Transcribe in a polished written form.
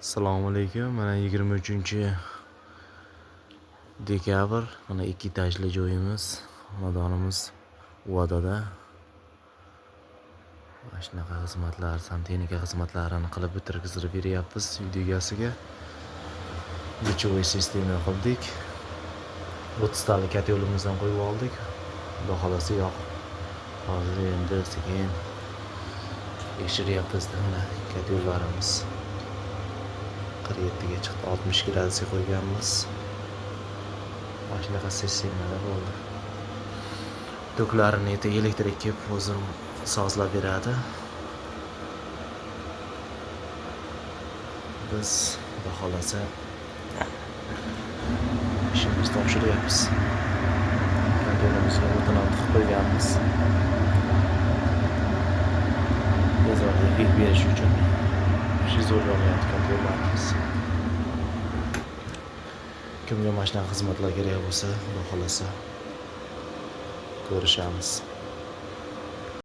Assalomu alaykum. Mana 23-dekabr. Mana 2 etajli joyimiz, xonadonimiz Uvadada. Mana shunaqa xizmatlar, santexnika xizmatlarini qilib bitirgizib beryapmiz uy egasiga. Lichovoy sistema qildik. 30 tali kotyolimizdan qo'yib oldik. Xudo xolasa yoqib. Hozir endi sekin tekshiryapmiz. Mana kotyollarimiz 47 ga chiqdi. 60 gradusga qo'yganmiz. Mana shunaqa sistemalar bo'ldi. Toklarini elektrik kelib o'zim sozlab beradi. Biz xudo xolasa ishimizni topshiryapmiz. Konteynimizga o'tin olib qo'yganmiz. Bozorga berish uchun shu zo'rg'alayotgan konteynerlarimiz. Kimga mana shunaqa xizmatlar kerak bo'lsa, xudo xolasa ko'rishamiz.